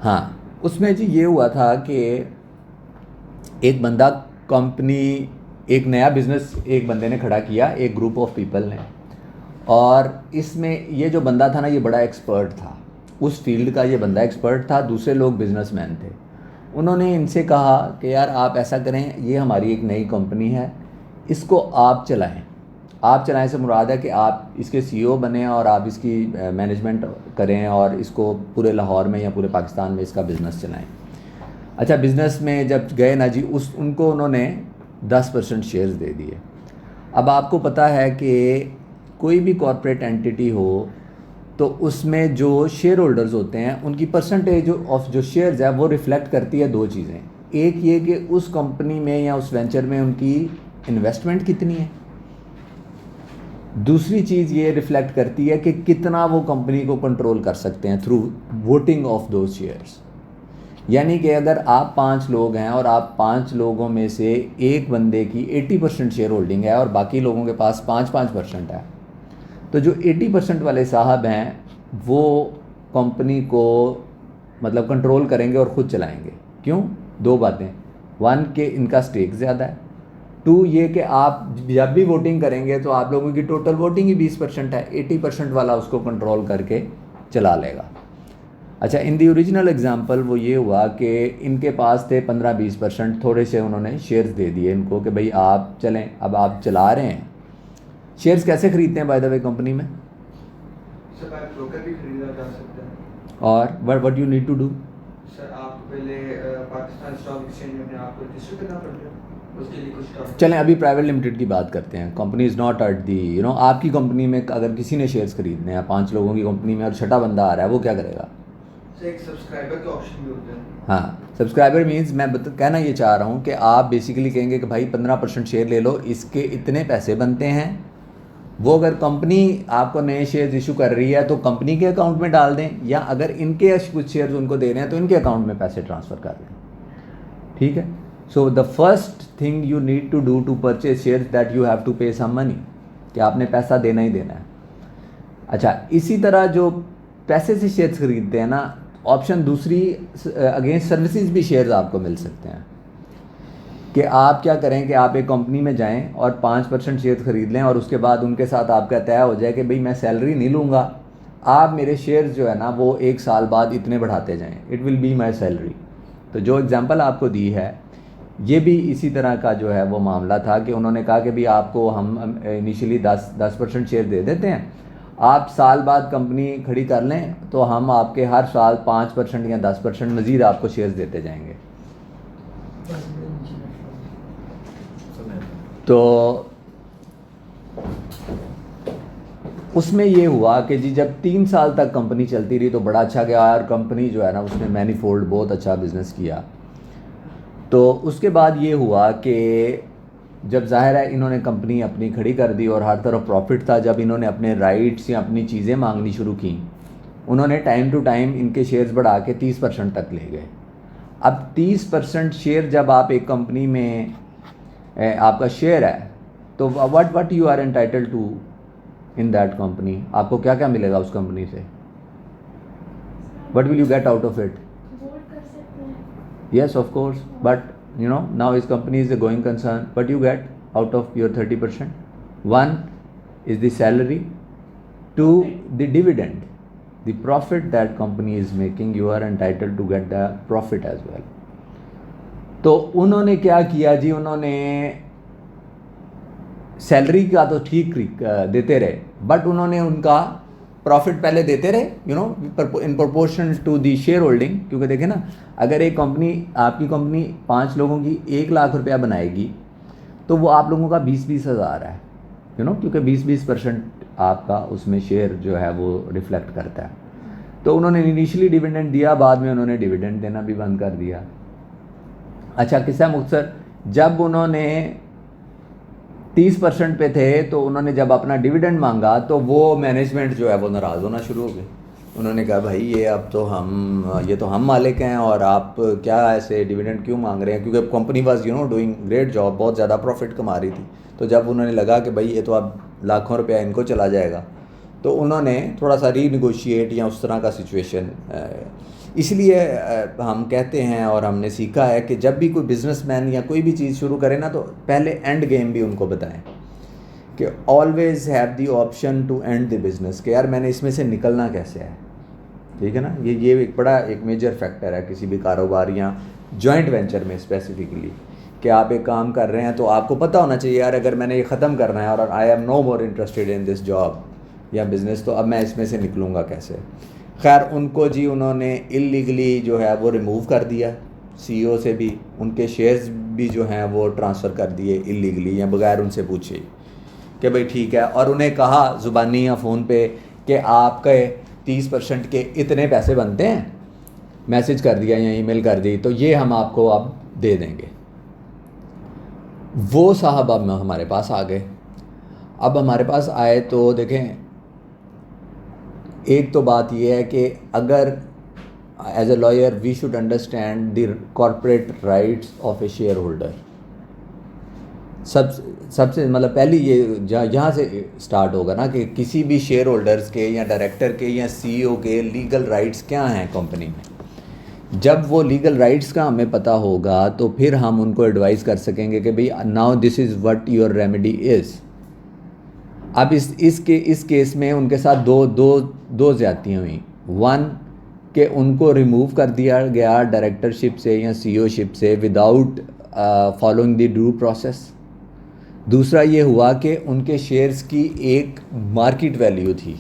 हाँ, उसमें जी ये हुआ था कि एक बंदा कंपनी, एक नया बिज़नेस एक बंदे ने खड़ा किया, एक ग्रुप ऑफ पीपल ने। और इसमें ये जो बंदा था ना, ये बड़ा एक्सपर्ट था उस फील्ड का, ये बंदा एक्सपर्ट था, दूसरे लोग बिजनेसमैन थे। उन्होंने इनसे कहा कि यार आप ऐसा करें, ये हमारी एक नई कंपनी है, इसको आप चलाएं। आप चलाएं से मुराद है कि आप इसके सीईओ बने और आप इसकी मैनेजमेंट करें और इसको पूरे लाहौर में या पूरे पाकिस्तान में इसका बिज़नेस चलाएं। अच्छा, बिज़नेस में जब गए ना जी, उनको उन्होंने 10% शेयर्स दे दिए। अब आपको पता है कि कोई भी कॉरपोरेट एंटिटी हो तो उसमें जो शेयर होल्डर्स होते हैं उनकी परसेंटेज ऑफ जो शेयर्स है वो रिफ़्लेक्ट करती है दो चीज़ें। एक ये कि उस कंपनी में या उस वेंचर में उनकी इन्वेस्टमेंट कितनी है, दूसरी चीज़ ये रिफ़्लेक्ट करती है कि कितना वो कंपनी को कंट्रोल कर सकते हैं थ्रू वोटिंग ऑफ दो शेयर्स। यानी कि अगर आप 5 लोग हैं और आप 5 लोगों में से एक बंदे की 80% शेयर होल्डिंग है और बाकी लोगों के पास 5% है, तो जो 80% वाले साहब हैं वो कंपनी को मतलब कंट्रोल करेंगे और ख़ुद चलाएंगे। क्यों? दो बातें, वन के इनका स्टेक ज़्यादा है, टू ये कि आप जब भी वोटिंग करेंगे तो आप लोगों की टोटल वोटिंग ही 20% है, 80% वाला उसको कंट्रोल करके चला लेगा। अच्छा, इन दी ओरिजिनल एग्जांपल वो ये हुआ कि इनके पास थे 15-20%, थोड़े से उन्होंने शेयर्स दे दिए इनको कि भाई आप चलें, अब आप चला रहे हैं। शेयर्स कैसे खरीदते हैं बाय द वे कंपनी में? सर आप ब्रोकर भी खरीदा जा सकता है। और what you need to do? Sir आप पहले पाकिस्तान स्टॉक एक्सचेंज में अपने आप को रजिस्टर करना पड़ता है, उसके लिए कुछ स्टॉक। चलें अभी प्राइवेट लिमिटेड की बात करते हैं। Company is not at the आपकी कंपनी में अगर किसी ने शेयर्स खरीदने हैं 5 लोगों की कंपनी में और छठा बंदा आ रहा है, वो क्या करेगा? सर एक सब्सक्राइबर के ऑप्शन भी होते हैं। हाँ, सब्सक्राइबर मीन्स मैं कहना ये चाह रहा हूँ कि आप बेसिकली कहेंगे कि भाई 15% शेयर ले लो, इसके इतने पैसे बनते हैं। वो अगर कंपनी आपको नए शेयर्स इशू कर रही है तो कंपनी के अकाउंट में डाल दें, या अगर इनके कुछ शेयर्स उनको दे रहे हैं तो इनके अकाउंट में पैसे ट्रांसफ़र कर दें। ठीक है? So the first thing you need to do to purchase shares that you have to pay some money, कि आपने पैसा देना ही देना है। अच्छा, इसी तरह जो पैसे से शेयर्स खरीदते हैं ना, ऑप्शन दूसरी अगेंस्ट सर्विसेज भी शेयर्स आपको मिल सकते हैं। कि आप क्या करें कि आप एक कंपनी में जाएं और 5% शेयर खरीद लें और उसके बाद उनके साथ आपका तय हो जाए कि भाई मैं सैलरी नहीं लूँगा, आप मेरे शेयर्स जो है ना वो 1 साल बाद इतने बढ़ाते जाएं, it will be my salary. तो जो एग्जांपल आपको दी है ये भी इसी तरह का जो है वो मामला था कि उन्होंने कहा कि भाई आपको हम इनिशियली 10% शेयर दे देते हैं, आप साल बाद कंपनी खड़ी कर लें तो हम आपके हर साल 5% या 10% मज़ीद आपको शेयर्स देते जाएंगे। तो उसमें ये हुआ कि जी जब 3 साल तक कंपनी चलती रही तो बड़ा अच्छा गया और कंपनी जो है ना उसने मैनीफोल्ड बहुत अच्छा बिज़नेस किया। तो उसके बाद ये हुआ कि जब ज़ाहिर है इन्होंने कंपनी अपनी खड़ी कर दी और हर तरफ प्रॉफिट था, जब इन्होंने अपने राइट्स या अपनी चीज़ें मांगनी शुरू की, उन्होंने टाइम टू टाइम इनके शेयर्स बढ़ा के 30% तक ले गए। अब 30% शेयर जब आप एक कंपनी में आपका शेयर है तो what you are entitled to in that company, आपको क्या क्या मिलेगा उस कंपनी से? What will you get out of it? Yes, of course, but now his company is a going concern. What you get out of your 30%? One is the salary, two the dividend, the profit that company is making. You are entitled to get the profit as well. तो उन्होंने क्या किया जी, उन्होंने salary का तो ठीक देते रहे, बट उन्होंने उनका प्रॉफिट पहले देते रहे in proportion to the share holding. क्योंकि देखें ना, अगर एक कंपनी, आपकी कंपनी 5 लोगों की 1 लाख रुपया बनाएगी तो वो आप लोगों का 20-20 हज़ार है, क्योंकि 20% आपका उसमें शेयर जो है वो रिफ्लेक्ट करता है। तो उन्होंने इनिशियली डिविडेंड दिया, बाद में उन्होंने डिविडेंड देना भी बंद कर दिया। अच्छा, किस्सा मुख्तसर, जब उन्होंने 30% पे थे तो उन्होंने जब अपना डिविडेंड मांगा तो वो मैनेजमेंट जो है वो नाराज़ होना शुरू हो गई। उन्होंने कहा भाई ये तो हम मालिक हैं और आप क्या ऐसे डिविडेंड क्यों मांग रहे हैं, क्योंकि company was doing great job, बहुत ज़्यादा प्रॉफिट कमा रही थी। तो जब उन्होंने लगा कि भाई ये तो अब लाखों रुपया इनको चला जाएगा, तो उन्होंने थोड़ा सा रीनिगोशिएट या उस तरह का सिचुएशन इसलिए हम कहते हैं और हमने सीखा है कि जब भी कोई बिजनेसमैन या कोई भी चीज़ शुरू करे ना, तो पहले एंड गेम भी उनको बताएं कि always have the option to end the business, कि यार मैंने इसमें से निकलना कैसे है। ठीक है ना, ये एक बड़ा एक मेजर फैक्टर है किसी भी कारोबार या जॉइंट वेंचर में स्पेसिफिकली, कि आप एक काम कर रहे हैं तो आपको पता होना चाहिए यार अगर मैंने ये ख़त्म करना है और I am no more interested in this job या बिज़नेस, तो अब मैं इसमें से निकलूँगा कैसे। खैर उनको जी उन्होंने इलीगली जो है वो रिमूव कर दिया सीईओ से भी, उनके शेयर्स भी जो हैं वो ट्रांसफ़र कर दिए इलीगली या बगैर उनसे पूछे कि भाई ठीक है, और उन्हें कहा ज़ुबानी या फ़ोन पे कि आपके 30% के इतने पैसे बनते हैं, मैसेज कर दिया या ईमेल कर दी, तो ये हम आपको अब दे देंगे। वो साहब अब हमारे पास आ गए। अब हमारे पास आए तो देखें, एक तो बात ये है कि अगर as a lawyer we should understand the corporate rights of a share holder. सबसे मतलब पहली ये यहाँ से स्टार्ट होगा ना कि किसी भी शेयर होल्डर्स के या डायरेक्टर के या सीईओ के लीगल राइट्स क्या हैं कंपनी में। जब वो लीगल राइट्स का हमें पता होगा तो फिर हम उनको एडवाइस कर सकेंगे कि भाई now this is what your remedy is. अब इस केस में उनके साथ दो ज़्यादतियाँ हुई। वन, कि उनको रिमूव कर दिया गया डायरेक्टरशिप से या सीईओशिप से without following the due process. दूसरा ये हुआ कि उनके शेयर्स की एक मार्केट वैल्यू थी,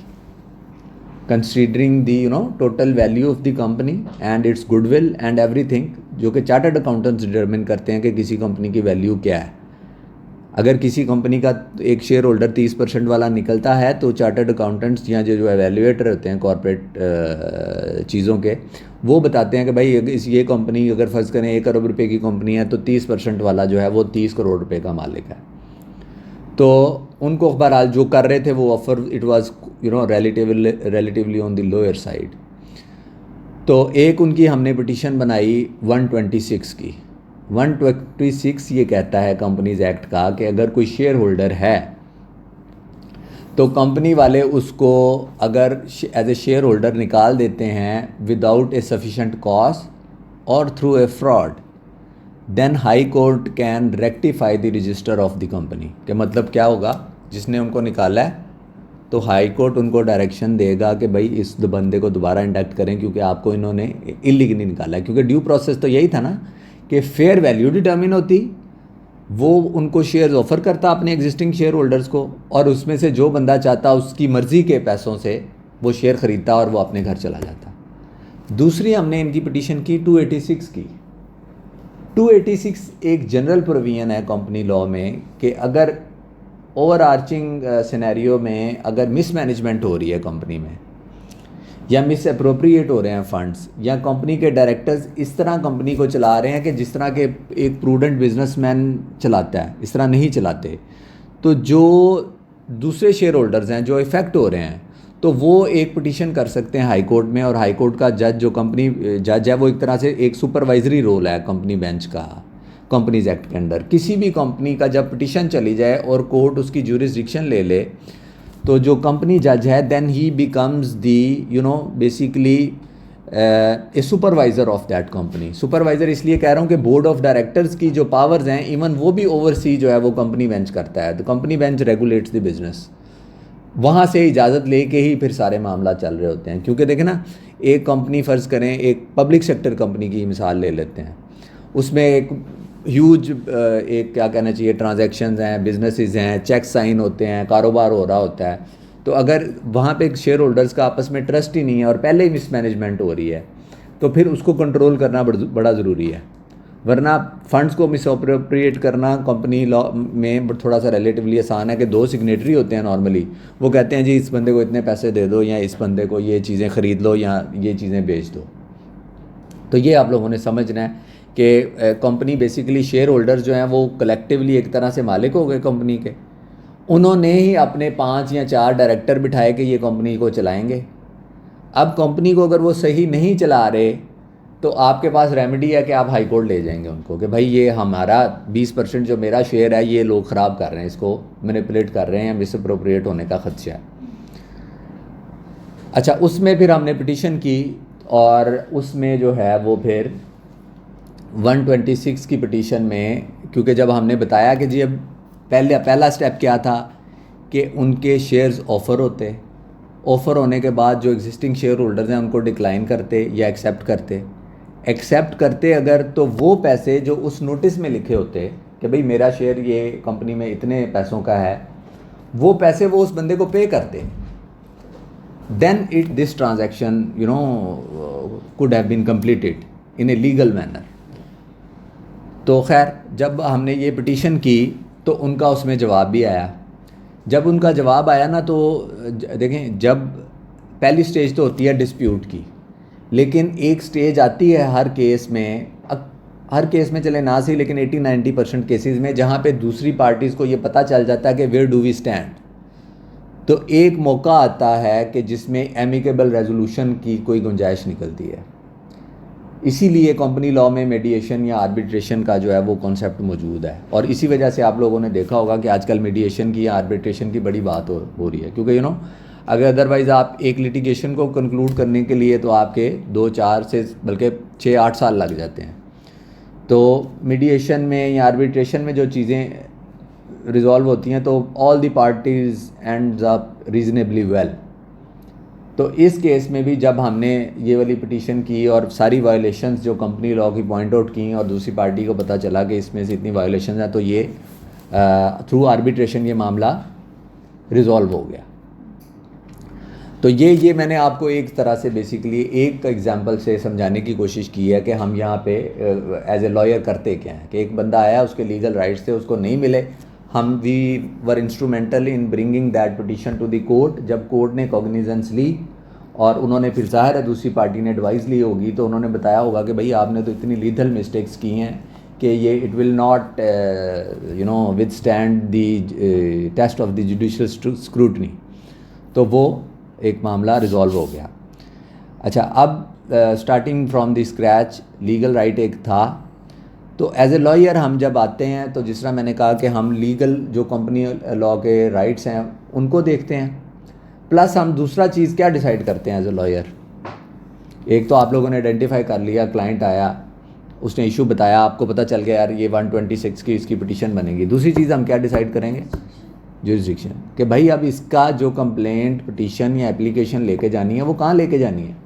considering the total value of the company and it's goodwill and everything, जो कि चार्टर्ड अकाउंटेंट्स डिटरमिन करते हैं कि किसी कंपनी की वैल्यू क्या है। अगर किसी कंपनी का एक शेयर होल्डर 30% वाला निकलता है तो चार्टर्ड अकाउंटेंट्स या जो एवेल्युएटर होते हैं कॉर्पोरेट चीज़ों के, वो बताते हैं कि भाई ये कंपनी अगर फ़र्ज़ करें 1 करोड़ रुपए की कंपनी है तो 30% वाला जो है वो 30 करोड़ रुपए का मालिक है। तो उनको बहरहाल जो कर रहे थे वो offer it was relatively on the lower side. तो एक उनकी हमने पिटीशन बनाई 126 की। 126 ये कहता है कंपनीज एक्ट का कि अगर कोई शेयर होल्डर है तो कंपनी वाले उसको अगर एज ए शेयर होल्डर निकाल देते हैं विदाउट ए सफिशेंट कॉज और through a fraud, then high court can rectify the register of the company. के मतलब क्या होगा, जिसने उनको निकाला है तो हाई कोर्ट उनको डायरेक्शन देगा कि भाई इस बंदे को दोबारा इंडक्ट करें क्योंकि आपको इन्होंने इलीगली निकाला है। क्योंकि ड्यू प्रोसेस तो यही था ना कि फेयर वैल्यू डिटर्मिन होती, वो उनको शेयर्स ऑफर करता अपने एग्जिस्टिंग शेयर होल्डर्स को, और उसमें से जो बंदा चाहता उसकी मर्ज़ी के पैसों से वो शेयर ख़रीदता और वो अपने घर चला जाता। दूसरी हमने इनकी पिटीशन की 286 की। 286 एक जनरल प्रोविजन है कंपनी लॉ में कि अगर ओवर आर्चिंग सिनेरियो में अगर मिसमैनेजमेंट हो रही है कंपनी में या मिस अप्रोप्रिएट हो रहे हैं फंड्स, या कंपनी के डायरेक्टर्स इस तरह कंपनी को चला रहे हैं कि जिस तरह के एक प्रूडेंट बिजनेसमैन चलाता है इस तरह नहीं चलाते, तो जो दूसरे शेयर होल्डर्स हैं जो इफ़ेक्ट हो रहे हैं तो वो एक पिटीशन कर सकते हैं हाई कोर्ट में। और हाई कोर्ट का जज जो कंपनी जज है वो एक तरह से एक सुपरवाइजरी रोल है कंपनी बेंच का कंपनीज एक्ट के अंदर। किसी भी कंपनी का जब पिटीशन चली जाए और कोर्ट उसकी ज्यूरिसडिक्शन ले ले तो जो कंपनी जज है then he becomes the basically a supervisor of that company. Supervisor इसलिए कह रहा हूँ कि बोर्ड ऑफ डायरेक्टर्स की जो पावर्स हैं इवन वो भी ओवरसी जो है वो कंपनी बेंच करता है। तो company bench regulates the business, वहाँ से इजाज़त लेके ही फिर सारे मामला चल रहे होते हैं। क्योंकि देखें ना, एक कंपनी फ़र्ज़ करें एक पब्लिक सेक्टर कंपनी की मिसाल ले लेते हैं, उसमें एक ह्यूज एक क्या कहना चाहिए ट्रांजैक्शंस हैं, बिजनेसेस हैं, चेक साइन होते हैं, कारोबार हो रहा होता है। तो अगर वहाँ पे शेयर होल्डर्स का आपस में ट्रस्ट ही नहीं है और पहले ही मिसमैनेजमेंट हो रही है तो फिर उसको कंट्रोल करना बड़ा ज़रूरी है। वरना फंड्स को मिसअप्रोप्रिएट करना कंपनी लॉ में थोड़ा सा रिलेटिवली आसान है कि 2 सिग्नेटरी होते हैं नॉर्मली, वो कहते हैं जी इस बंदे को इतने पैसे दे दो या इस बंदे को ये चीज़ें ख़रीद लो या ये चीज़ें बेच दो। तो ये आप लोगों ने समझना है कि कंपनी बेसिकली शेयर होल्डर्स जो हैं वो कलेक्टिवली एक तरह से मालिक हो गए कंपनी के। उन्होंने ही अपने 5 या 4 डायरेक्टर बिठाए कि ये कंपनी को चलाएंगे। अब कंपनी को अगर वो सही नहीं चला रहे तो आपके पास रेमेडी है कि आप हाई कोर्ट ले जाएंगे उनको कि भाई ये हमारा 20% जो मेरा शेयर है ये लोग ख़राब कर रहे हैं, इसको मैनिपुलेट कर रहे हैं, मिसअप्रोप्रिएट होने का खदशा है। अच्छा, उसमें फिर हमने पिटीशन की और उसमें जो है वो फिर 126 की पिटीशन में, क्योंकि जब हमने बताया कि जी अब पहला स्टेप क्या था कि उनके शेयर्स ऑफ़र होते, ऑफ़र होने के बाद जो एग्जिस्टिंग शेयर होल्डर्स हैं उनको डिक्लाइन करते या एक्सेप्ट करते अगर, तो वो पैसे जो उस नोटिस में लिखे होते कि भाई मेरा शेयर ये कंपनी में इतने पैसों का है, वो पैसे वो उस बंदे को पे करते, then this transaction could have been completed in a legal manner. तो खैर जब हमने ये पिटीशन की तो उनका उसमें जवाब भी आया। जब उनका जवाब आया ना, तो देखें, जब पहली स्टेज तो होती है डिस्प्यूट की, लेकिन एक स्टेज आती है हर केस में चले ना सही, लेकिन 80-90% केसेस में जहाँ पे दूसरी पार्टीज़ को ये पता चल जाता है कि वेयर डू वी स्टैंड, तो एक मौका आता है कि जिसमें एमिकेबल रेजोल्यूशन की कोई गुंजाइश निकलती है। इसीलिए कंपनी लॉ में मीडिएशन या आर्बिट्रेशन का जो है वो कॉन्सेप्ट मौजूद है, और इसी वजह से आप लोगों ने देखा होगा कि आजकल मीडिएशन की या आर्बिट्रेशन की बड़ी बात हो रही है, क्योंकि अगर अदरवाइज़ आप एक लिटिगेशन को कंक्लूड करने के लिए तो आपके 2-4 से बल्कि 6-8 साल लग जाते हैं। तो मीडिएशन में या आर्बिट्रेशन में जो चीज़ें रिजॉल्व होती हैं तो all the parties ends up reasonably well. तो इस केस में भी जब हमने ये वाली पिटीशन की और सारी वायलेशंस जो कंपनी लॉ की पॉइंट आउट की और दूसरी पार्टी को पता चला कि इसमें से इतनी वायलेशंस हैं, तो ये थ्रू आर्बिट्रेशन ये मामला रिजॉल्व हो गया। तो ये मैंने आपको एक तरह से बेसिकली एक एग्जांपल से समझाने की कोशिश की है कि हम यहाँ पे एज ए लॉयर करते क्या हैं, कि एक बंदा आया, उसके लीगल राइट्स थे, उसको नहीं मिले, हम we were instrumental in bringing that petition to the court. जब कोर्ट ने कॉग्निजेंस ली और उन्होंने फिर ज़ाहिर है दूसरी पार्टी ने एडवाइस ली होगी, तो उन्होंने बताया होगा कि भाई आपने तो इतनी लीथल मिस्टेक्स की हैं कि ये it will not withstand the test of the judicial scrutiny. तो वो एक मामला रिजॉल्व हो गया। अच्छा, अब starting from the scratch legal right एक था, तो एज ए लॉयर हम जब आते हैं तो जिस तरह मैंने कहा कि हम लीगल जो कंपनी लॉ के राइट्स हैं उनको देखते हैं, प्लस हम दूसरा चीज़ क्या डिसाइड करते हैं एज ए लॉयर। एक तो आप लोगों ने आइडेंटिफाई कर लिया, क्लाइंट आया, उसने इशू बताया, आपको पता चल गया यार ये 126 की इसकी पिटीशन बनेगी। दूसरी चीज़ हम क्या डिसाइड करेंगे, जुरिस्डिक्शन, कि भाई अब इसका जो कंप्लेंट पिटीशन या एप्लीकेशन लेके जानी है वो कहाँ लेके जानी है।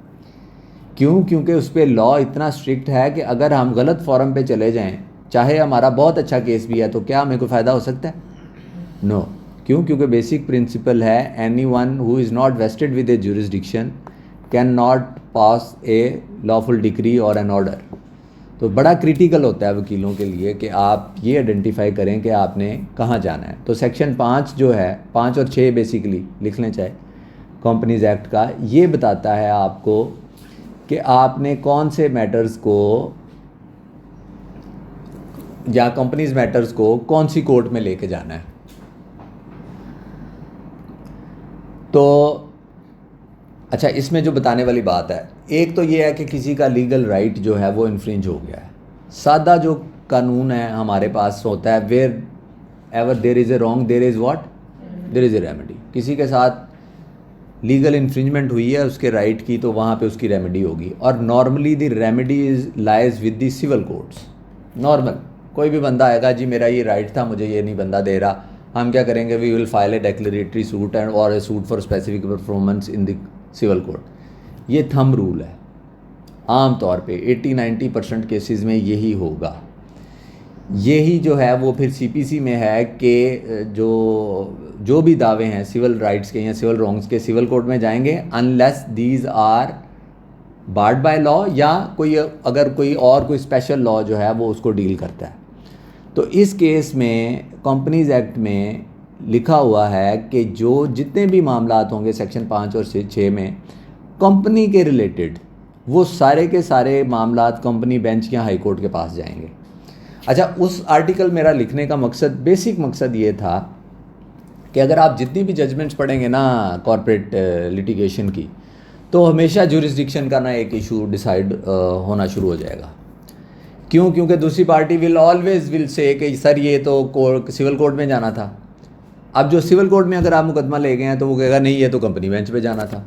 क्यों? क्योंकि उस पर लॉ इतना स्ट्रिक्ट है कि अगर हम गलत फॉरम पे चले जाएं, चाहे हमारा बहुत अच्छा केस भी है, तो क्या हमें कोई फ़ायदा हो सकता है? नो। क्यों? क्योंकि बेसिक प्रिंसिपल है any one who is not wasted with A jurisdiction can not pass A lawful decree और एन ऑर्डर। तो बड़ा क्रिटिकल होता है वकीलों के लिए कि आप ये आइडेंटिफाई करें कि आपने कहाँ जाना है। तो सेक्शन 5 जो है, 5 और 6 बेसिकली लिख लें चाहे कंपनीज़ एक्ट का, ये बताता है आपको कि आपने कौन से मैटर्स को या कंपनीज मैटर्स को कौन सी कोर्ट में लेके जाना है। तो अच्छा, इसमें जो बताने वाली बात है, एक तो ये है कि किसी का लीगल राइट जो है वो इन्फ्रिंज हो गया है। सादा जो कानून है हमारे पास होता है, wherever there is a wrong there is what, there is a remedy. किसी के साथ लीगल इन्फ्रिंजमेंट हुई है उसके राइट की, तो वहाँ पे उसकी रेमेडी होगी, और normally the remedy is lies with the civil courts. Normal कोई भी बंदा आएगा, जी मेरा ये राइट था, मुझे ये नहीं बंदा दे रहा, हम क्या करेंगे, we will file a declaratory suit and और a suit for specific performance in the civil court. ये थंब रूल है, आम तौर पे 80-90% केसेस में यही होगा। यही जो है वो फिर सीपीसी में है कि जो भी दावे हैं सिविल राइट्स के या सिविल रॉन्ग्स के, सिविल कोर्ट में जाएंगे unless these are barred by law, या अगर कोई स्पेशल लॉ जो है वो उसको डील करता है। तो इस केस में कंपनीज एक्ट में लिखा हुआ है कि जो जितने भी मामलात होंगे सेक्शन 5 और 6 में कंपनी के रिलेटेड, वो सारे के सारे मामलात कंपनी बेंच या हाई कोर्ट के पास जाएंगे। अच्छा, उस आर्टिकल मेरा लिखने का मकसद, बेसिक मकसद ये था कि अगर आप जितनी भी जजमेंट्स पढ़ेंगे ना कॉर्पोरेट लिटिगेशन की, तो हमेशा जुरिस्डिक्शन का ना एक इशू डिसाइड होना शुरू हो जाएगा। क्यों? क्योंकि दूसरी पार्टी विल से कि सर ये तो सिविल कोर्ट में जाना था। अब जो सिविल कोर्ट में अगर आप मुकदमा ले गए हैं तो वो कहेगा नहीं, ये तो कंपनी बेंच पे जाना था।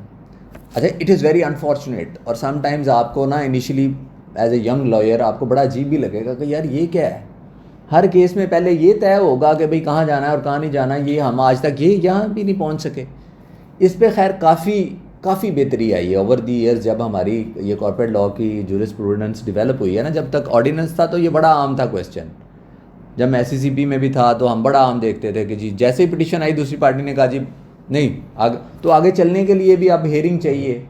अच्छा, इट इज़ वेरी अनफॉर्चुनेट, और समटाइम्स आपको ना initially as a young lawyer आपको बड़ा अजीब भी लगेगा कि यार ये क्या है। हर केस में पहले ये तय होगा कि भाई कहाँ जाना है और कहाँ नहीं जाना, ये हम आज तक ये यहाँ भी नहीं पहुँच सके। इस पे खैर काफ़ी बेहतरी आई है ओवर दी ईयर्स। जब हमारी ये कॉर्पोरेट लॉ की जूरिस्प्रूडेंस डेवलप हुई है ना, जब तक ऑर्डिनेंस था तो ये बड़ा आम था क्वेश्चन। जब मैं SCCP में भी था तो हम बड़ा आम देखते थे कि जी जैसे ही पिटिशन आई दूसरी पार्टी ने कहा जी नहीं आगे, तो आगे चलने के लिए भी अब हेयरिंग चाहिए,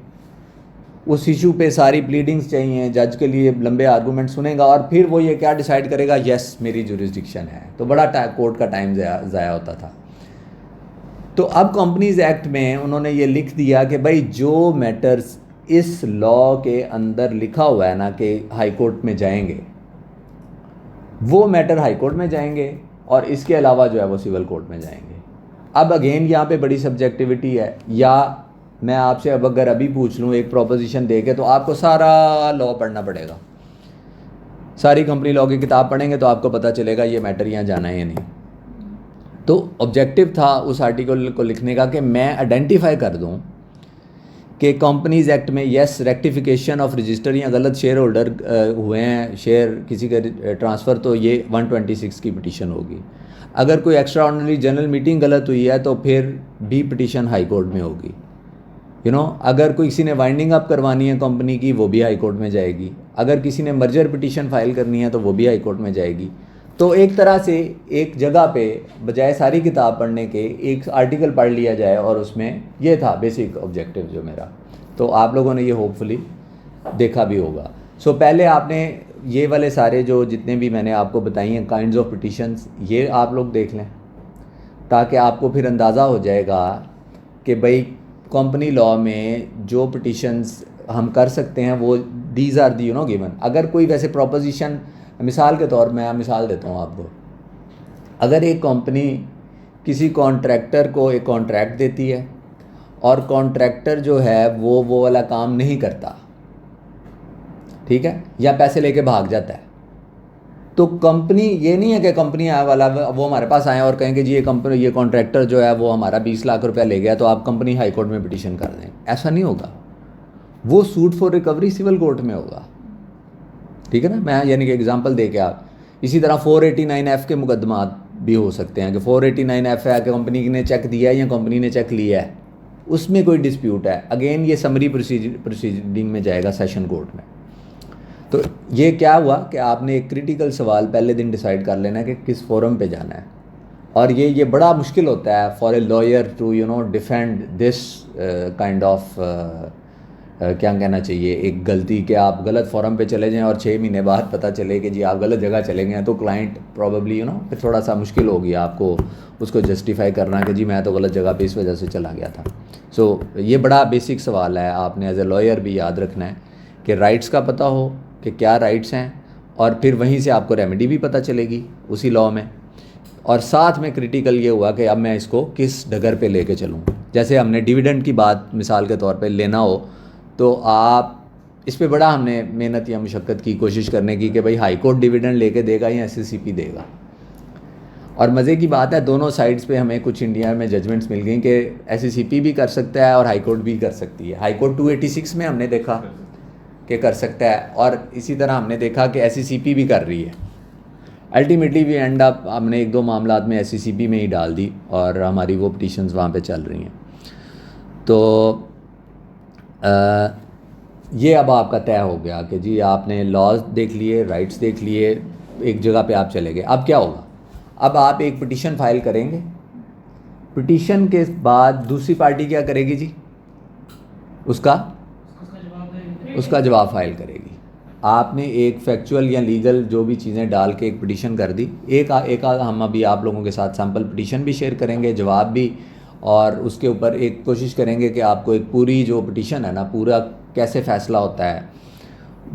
उस इशू पे सारी प्लीडिंग्स चाहिए, जज के लिए लंबे आर्गूमेंट सुनेगा और फिर वो ये क्या डिसाइड करेगा, यस मेरी जुरिस्डिक्शन है। तो बड़ा कोर्ट का टाइम ज़ाया होता था। तो अब कंपनीज एक्ट में उन्होंने ये लिख दिया कि भाई जो मैटर्स इस लॉ के अंदर लिखा हुआ है ना कि हाई कोर्ट में जाएंगे, वो मैटर हाई कोर्ट में जाएंगे और इसके अलावा जो है वो सिविल कोर्ट में जाएंगे। अब अगेन यहाँ पे बड़ी सब्जेक्टिविटी है, या मैं आपसे अब अगर अभी पूछ लूँ एक प्रोपोजिशन दे के, तो आपको सारा लॉ पढ़ना पड़ेगा, सारी कंपनी लॉ की किताब पढ़ेंगे तो आपको पता चलेगा ये मैटर यहाँ जाना है या नहीं। तो ऑब्जेक्टिव था उस आर्टिकल को लिखने का कि मैं आइडेंटिफाई कर दूं कि कंपनीज एक्ट में यस रेक्टिफिकेशन ऑफ रजिस्टर या गलत शेयर होल्डर हुए हैं शेयर किसी के ट्रांसफ़र, तो ये 126 की पिटीशन होगी। अगर कोई एक्स्ट्रा ऑर्डिनरी जनरल मीटिंग गलत हुई है तो फिर भी पिटीशन हाई कोर्ट में होगी। अगर कोई किसी ने वाइंडिंग अप करवानी है कंपनी की, वो भी हाई कोर्ट में जाएगी। अगर किसी ने मर्जर पिटीशन फाइल करनी है तो वो भी हाई कोर्ट में जाएगी। तो एक तरह से एक जगह पे बजाय सारी किताब पढ़ने के एक आर्टिकल पढ़ लिया जाए, और उसमें ये था बेसिक ऑब्जेक्टिव जो मेरा। तो आप लोगों ने ये होपफुली देखा भी होगा। सो पहले आपने ये वाले सारे जो जितने भी मैंने आपको बताई हैं काइंड्स ऑफ पिटिशंस, ये आप लोग देख लें ताकि आपको फिर अंदाज़ा हो जाएगा कि भाई कंपनी लॉ में जो पिटिशंस हम कर सकते हैं वो दीज आर दी गिवन। अगर कोई वैसे प्रोपोजिशन, मिसाल के तौर मैं मिसाल देता हूँ आपको, अगर एक कंपनी किसी कॉन्ट्रैक्टर को एक कॉन्ट्रैक्ट देती है और कॉन्ट्रैक्टर जो है वो वाला काम नहीं करता, ठीक है, या पैसे लेके भाग जाता है, तो कंपनी, ये नहीं है कि कंपनी वाला वो हमारे पास आए और कहेंगे जी ये कॉन्ट्रैक्टर जो है वो हमारा 20 लाख रुपया ले गया तो आप कंपनी हाई कोर्ट में पिटीशन कर दें। ऐसा नहीं होगा, वो suit for recovery civil court में होगा, ठीक है ना। मैं यानी कि एग्जांपल दे के आप इसी तरह 489F के मुकदमात भी हो सकते हैं कि 489F है कि कंपनी ने चेक दिया है या कंपनी ने चेक लिया है, उसमें कोई डिस्प्यूट है, अगेन ये समरी प्रोसीडिंग में जाएगा सेशन कोर्ट में। तो ये क्या हुआ कि आपने एक क्रिटिकल सवाल पहले दिन डिसाइड कर लेना है कि किस फोरम पे जाना है, और ये बड़ा मुश्किल होता है for a lawyer to defend this kind of क्या कहना चाहिए, एक गलती कि आप गलत फोरम पे चले जाएं और 6 महीने बाद पता चले कि जी आप गलत जगह चले गए हैं, तो क्लाइंट प्रॉबेबली फिर थोड़ा सा मुश्किल होगी आपको उसको जस्टिफाई करना कि जी मैं तो गलत जगह पे इस वजह से चला गया था। सो ये बड़ा बेसिक सवाल है, आपने एज ए लॉयर भी याद रखना है कि राइट्स का पता हो कि क्या राइट्स हैं, और फिर वहीं से आपको रेमेडी भी पता चलेगी उसी लॉ में। और साथ में क्रिटिकल ये हुआ कि अब मैं इसको किस डगर पे लेके चलूँ। जैसे हमने डिविडेंड की बात मिसाल के तौर पे लेना हो तो आप इस पे बड़ा हमने मेहनत या मुशक्क़त की कोशिश करने की कि भाई हाई कोर्ट डिविडेंड लेके देगा या SCCP देगा। और मज़े की बात है दोनों साइड्स पे हमें कुछ इंडिया में जजमेंट्स मिल गई कि SCCP भी कर सकता है और हाई कोर्ट भी कर सकती है। हाई कोर्ट 286 में हमने देखा कि कर सकता है, और इसी तरह हमने देखा कि SCCP भी कर रही है। अल्टीमेटली वी एंड अप हमने 1-2 मामलात में SCCP में ही डाल दी और हमारी वो पिटीशंस वहाँ पे चल रही हैं। तो ये अब आपका तय हो गया कि जी आपने लॉज देख लिए, राइट्स देख लिए, एक जगह पे आप चले गए। अब क्या होगा, अब आप एक पिटीशन फाइल करेंगे, पिटीशन के बाद दूसरी पार्टी क्या करेगी जी, उसका जवाब फाइल करेगी। आपने एक फैक्चुअल या लीगल जो भी चीज़ें डाल के एक पिटीशन कर दी, एक हम अभी आप लोगों के साथ सैम्पल पिटीशन भी शेयर करेंगे, जवाब भी, और उसके ऊपर एक कोशिश करेंगे कि आपको एक पूरी जो पिटीशन है ना, पूरा कैसे फ़ैसला होता है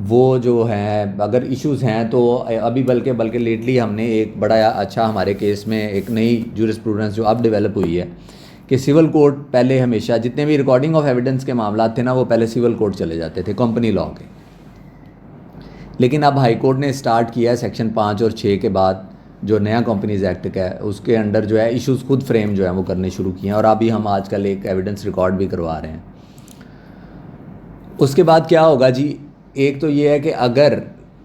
वो जो है, अगर इश्यूज़ हैं तो अभी बल्कि लेटली हमने एक बड़ा अच्छा हमारे केस में एक नई जूरिस्प्रूडेंस जो अब डेवलप हुई है कि सिविल कोर्ट पहले हमेशा जितने भी रिकॉर्डिंग ऑफ एविडेंस के मामला थे ना वो पहले सिविल कोर्ट चले जाते थे कंपनी लॉ के, लेकिन अब हाई कोर्ट ने स्टार्ट किया है सेक्शन 5 और 6 के बाद जो नया कंपनीज एक्ट का है उसके अंडर जो है इश्यूज़ खुद फ्रेम जो है वो करने शुरू किए हैं, और अभी हम आजकल एक एविडेंस रिकॉर्ड भी करवा रहे हैं। उसके बाद क्या होगा जी, एक तो ये है कि अगर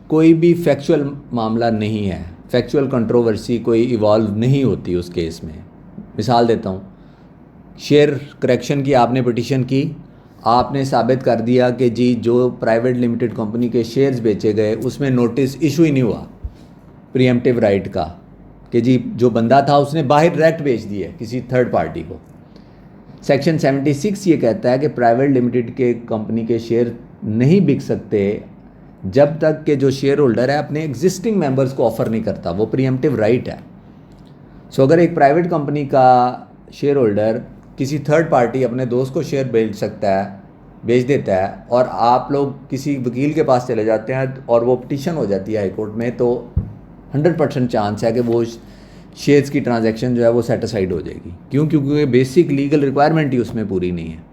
कोई भी फैक्चुअल मामला नहीं है, फैक्चुअल कंट्रोवर्सी कोई इवॉल्व नहीं होती उस केस में, मिसाल देता हूँ, शेयर करेक्शन की आपने पिटीशन की, आपने साबित कर दिया कि जी जो प्राइवेट लिमिटेड कंपनी के शेयर्स बेचे गए उसमें नोटिस इशू ही नहीं हुआ प्रीएम्प्टिव राइट का, कि जी जो बंदा था उसने बाहर डायरेक्ट बेच दिया किसी थर्ड पार्टी को। सेक्शन 76 ये कहता है कि प्राइवेट लिमिटेड के कंपनी के शेयर नहीं बिक सकते जब तक कि जो शेयर होल्डर है अपने एग्जिस्टिंग मेंबर्स को ऑफर नहीं करता, वो प्रीएम्प्टिव राइट है। सो अगर एक प्राइवेट कंपनी का शेयर होल्डर किसी थर्ड पार्टी अपने दोस्त को शेयर बेच देता है और आप लोग किसी वकील के पास चले जाते हैं और वो पिटीशन हो जाती है हाई कोर्ट में, तो 100% चांस है कि वो शेयर्स की ट्रांजैक्शन जो है वो सेटिसाइड हो जाएगी। क्यों? क्योंकि बेसिक लीगल रिक्वायरमेंट ही उसमें पूरी नहीं है।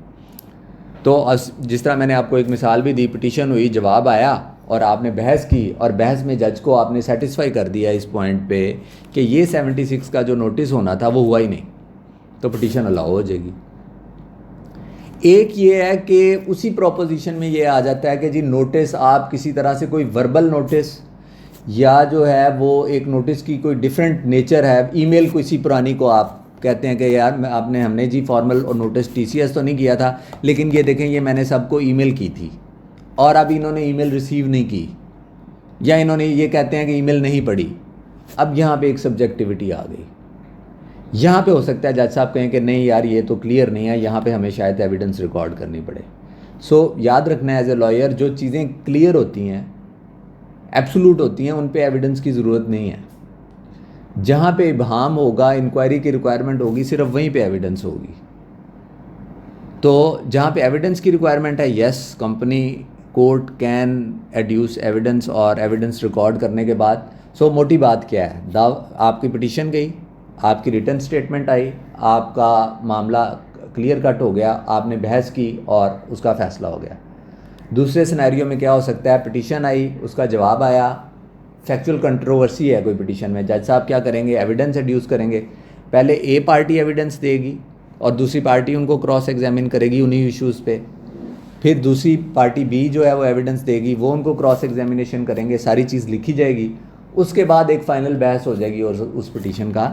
तो जिस तरह मैंने आपको एक मिसाल भी दी, पिटीशन हुई, जवाब आया और आपने बहस की और बहस में जज को आपने सेटिस्फाई कर दिया इस पॉइंट पे कि ये 76 का जो नोटिस होना था वो हुआ ही नहीं, तो पिटीशन अलाउ हो जाएगी। एक ये है कि उसी प्रोपोजिशन में ये आ जाता है कि जी नोटिस आप किसी तरह से कोई वर्बल नोटिस या जो है वो एक नोटिस की कोई डिफरेंट नेचर है, ईमेल किसी पुरानी को आप कहते हैं कि यार हमने जी फॉर्मल और नोटिस टीसीएस तो नहीं किया था, लेकिन ये देखें ये मैंने सबको ईमेल की थी और अब इन्होंने ईमेल रिसीव नहीं की, या इन्होंने ये कहते हैं कि ईमेल नहीं पढ़ी। अब यहाँ पे एक सब्जेक्टिविटी आ गई। यहाँ पे हो सकता है जज साहब कहें कि नहीं यार ये तो क्लियर नहीं है, यहाँ पे हमें शायद एविडेंस रिकॉर्ड करनी पड़े। सो याद रखना है एज ए लॉयर, जो चीज़ें क्लियर होती हैं, एब्सोलूट होती हैं, उन पे एविडेंस की ज़रूरत नहीं है। जहाँ पे इबहाम होगा, इंक्वायरी की रिक्वायरमेंट होगी, सिर्फ वहीं पे एविडेंस होगी। तो जहाँ पे एविडेंस की रिक्वायरमेंट है, yes, company court can adduce evidence, और एविडेंस रिकॉर्ड करने के बाद सो मोटी बात क्या है, आपकी पिटीशन गई, आपकी रिटन स्टेटमेंट आई, आपका मामला क्लियर कट हो गया, आपने बहस की और उसका फ़ैसला हो गया। दूसरे सिनेरियो में क्या हो सकता है, पिटीशन आई, उसका जवाब आया, फैक्चुअल कंट्रोवर्सी है कोई पिटीशन में, जज साहब क्या करेंगे, एविडेंस एड्यूस करेंगे। पहले ए पार्टी एविडेंस देगी और दूसरी पार्टी उनको क्रॉस एग्जामिन करेगी उन्हीं इश्यूज़ पे, फिर दूसरी पार्टी बी जो है वो एविडेंस देगी, वो उनको क्रॉस एग्जामिनेशन करेंगे, सारी चीज़ लिखी जाएगी, उसके बाद एक फ़ाइनल बहस हो जाएगी और उस पिटीशन का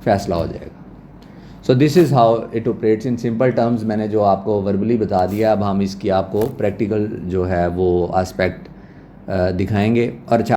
फ़ैसला हो जाएगा। So this is how it operates in simple terms. मैंने जो आपको वर्बली बता दिया, अब हम इसकी आपको प्रैक्टिकल जो है वो एस्पेक्ट दिखाएंगे। और अच्छा